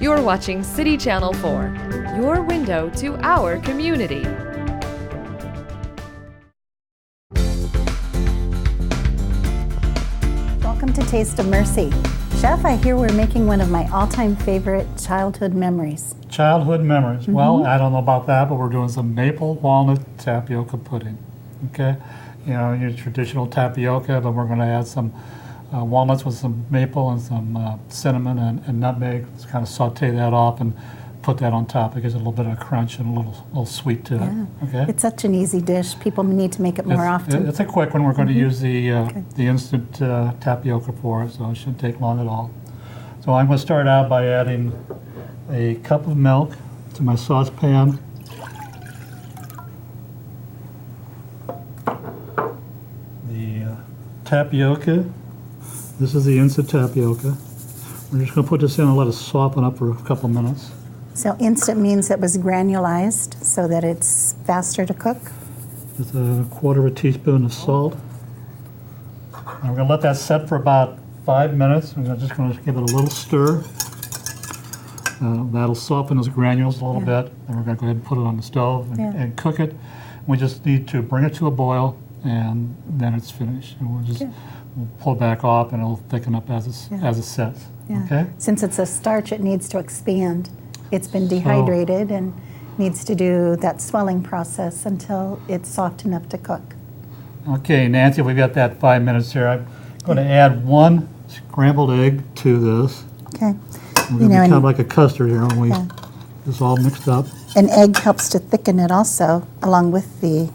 You're watching City Channel 4, your window to our community. Welcome to Taste of Mercy. Chef, I hear we're making one of my all-time favorite childhood memories. Childhood memories. Well, I don't know about that, but we're doing some maple walnut tapioca pudding. Okay, you know, your traditional tapioca, but we're going to add some walnuts with some maple and some cinnamon and nutmeg. Just kind of saute that off and put that on top. It gives it a little bit of a crunch and a little sweet to it. Okay, It's such an easy dish. People need to make it more often. It's a quick one. We're going to use the instant tapioca for it, so it shouldn't take long at all. So I'm going to start out by adding a cup of milk to my saucepan. The tapioca. This is the instant tapioca. We're just going to put this in and let it soften up for a couple minutes. So instant means it was granulized so that it's faster to cook. With a quarter of a teaspoon of salt. And we're going to let that set for about 5 minutes. We're just going to give it a little stir. That'll soften those granules a little bit. Then we're going to go ahead and put it on the stove and cook it. We just need to bring it to a boil, and then it's finished. And we'll pull back off, and it'll thicken up as it sets. Yeah. Okay. Since it's a starch, it needs to expand. It's been dehydrated and needs to do that swelling process until it's soft enough to cook. Okay, Nancy, we've got that 5 minutes here. I'm going to add 1 scrambled egg to this. Okay. We're going to become like a custard here when we this all mixed up. An egg helps to thicken it also, along with the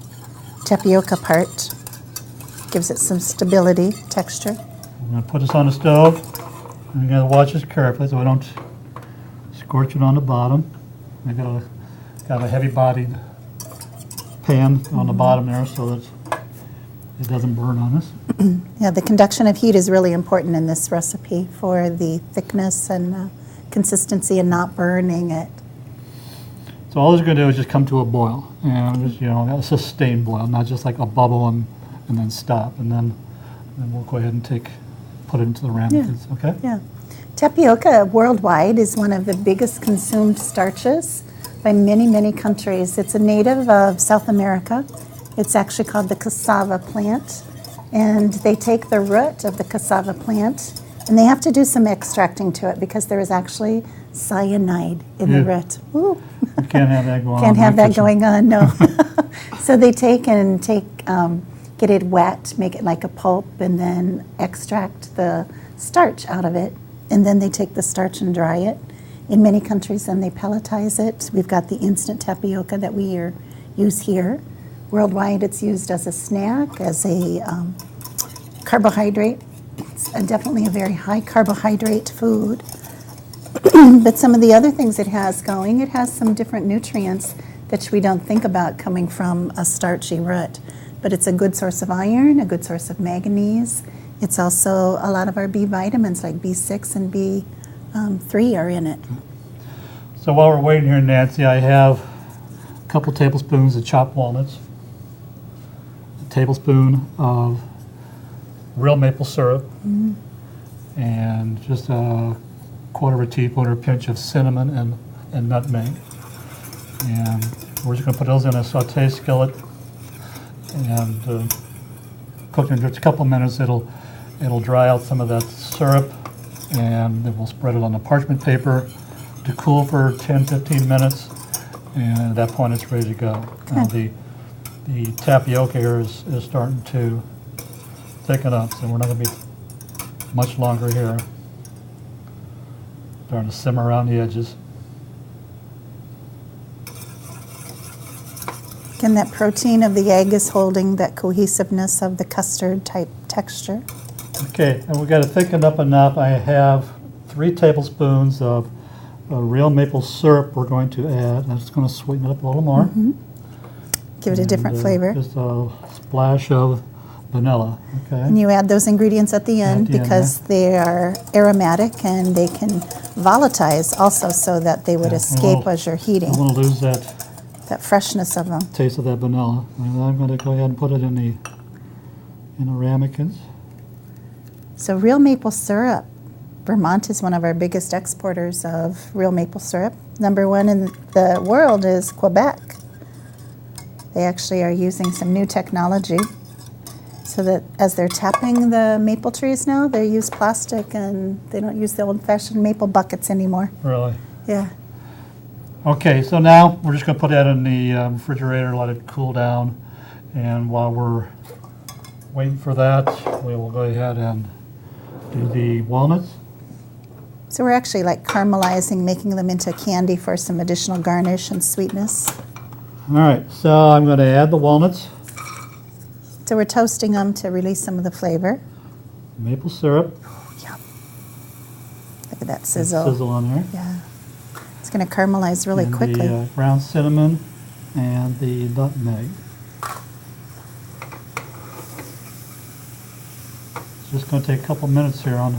tapioca part. Gives it some stability, texture. We're going to put this on the stove. And we're going to watch this carefully so we don't scorch it on the bottom. We've got a heavy-bodied pan on the bottom there so that it doesn't burn on us. Yeah, the conduction of heat is really important in this recipe for the thickness and consistency and not burning it. So all it's going to do is just come to a boil, and just, a sustained boil, not just like a bubble and then stop, and then we'll go ahead and put it into the ramekins. Okay? Yeah. Tapioca worldwide is one of the biggest consumed starches by many, many countries. It's a native of South America. It's actually called the cassava plant. And they take the root of the cassava plant and they have to do some extracting to it because there is actually cyanide in the root. Ooh. You can't have that going on. Can't have that going on, no. So they get it wet, make it like a pulp, and then extract the starch out of it. And then they take the starch and dry it. In many countries, then they pelletize it. We've got the instant tapioca that we use here. Worldwide, it's used as a snack, as a carbohydrate. It's definitely a very high carbohydrate food. But some of the other things it has some different nutrients that we don't think about coming from a starchy root. But it's a good source of iron, a good source of manganese. It's also a lot of our B vitamins like B6 and B3 are in it. So while we're waiting here, Nancy, I have a couple tablespoons of chopped walnuts, a tablespoon of real maple syrup, and just a quarter of a teaspoon or a pinch of cinnamon and nutmeg. And we're just going to put those in a saute skillet and cook in just a couple of minutes. It'll dry out some of that syrup, and then we'll spread it on the parchment paper to cool for 10-15 minutes, and at that point it's ready to go. Now the tapioca here is starting to thicken up, so we're not going to be much longer here. Starting to simmer around the edges. Again, that protein of the egg is holding that cohesiveness of the custard type texture. Okay, and we've got it thickened up enough. I have 3 tablespoons of real maple syrup we're going to add. I'm just going to sweeten it up a little more. Give it a different flavor. Just a splash of vanilla. Okay. And you add those ingredients at the end because they are aromatic and they can volatilize also so that they would escape as you're heating. I want to lose that freshness of them. Taste of that vanilla. And I'm going to go ahead and put it in the ramekins. So real maple syrup Vermont is one of our biggest exporters of real maple syrup. Number one in the world is Quebec. They actually are using some new technology so that as they're tapping the maple trees now, they use plastic and they don't use the old-fashioned maple buckets anymore. Really? Yeah. Okay, so now we're just going to put that in the refrigerator, let it cool down. And while we're waiting for that, we will go ahead and do the walnuts. So we're actually like caramelizing, making them into candy for some additional garnish and sweetness. All right, so I'm going to add the walnuts, So we're toasting them to release some of the flavor. maple syrup, Yum. Look at that sizzle. sizzle on there, Yeah. It's going to caramelize really and quickly. the ground cinnamon and the nutmeg. It's just going to take a couple minutes here on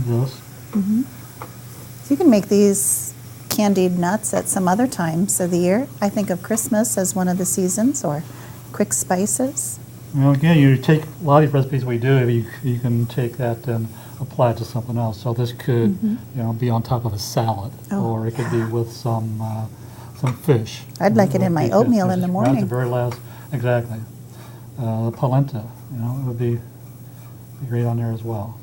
this. So you can make these candied nuts at some other times of the year. I think of Christmas as one of the seasons, or quick spices. Well, again, you take a lot of these recipes we do, you can take that and apply it to something else. So this could, be on top of a salad, Oh, or it could be with some fish. I'd like it in my Because oatmeal in the right morning. at the very last, exactly. Polenta, it would be great on there as well.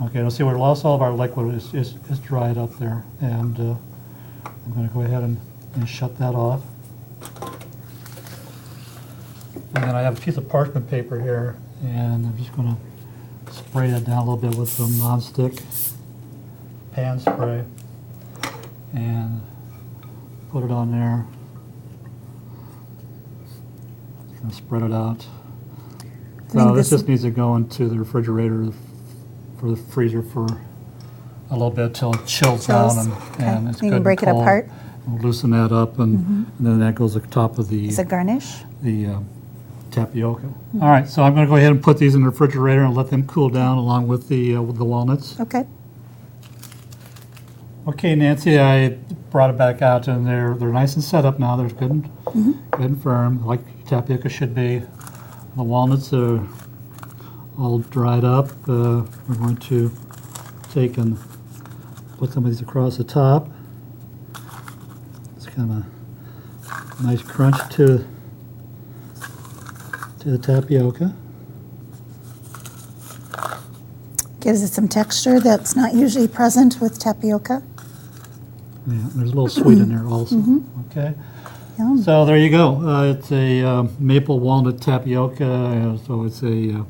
Okay, let's see, we lost all of our liquid is dried up there, and I'm going to go ahead and shut that off. And then I have a piece of parchment paper here, and I'm just going to spray that down a little bit with some nonstick pan spray, and put it on there. Just going to spread it out. So this just needs to go into the refrigerator for the freezer for a little bit till it chills down and it's You good can break it and cold. apart. We'll loosen that up, and then that goes at the top of As a garnish. the tapioca. All right, so I'm going to go ahead and put these in the refrigerator and let them cool down along with the walnuts. Okay. Okay, Nancy, I brought it back out, and they're nice and set up now. They're good and firm, like tapioca should be. The walnuts are all dried up. We're going to take and put some of these across the top. It's kind of a nice crunch to the tapioca. Gives it some texture that's not usually present with tapioca. Yeah, there's a little sweet in there also. Okay. Yum. So there you go. It's a maple walnut tapioca, so it's a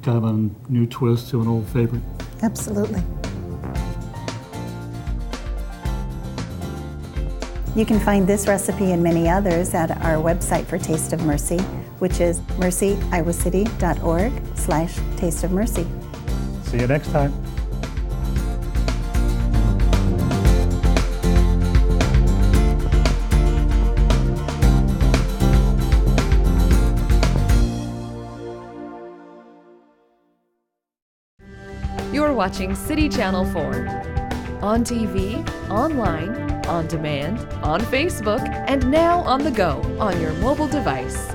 kind of a new twist to an old favorite. Absolutely. You can find this recipe and many others at our website for Taste of Mercy, which is mercyiowacity.org/tasteofmercy. See you next time. You're watching City Channel 4. On TV, online, on demand, on Facebook, and now on the go on your mobile device.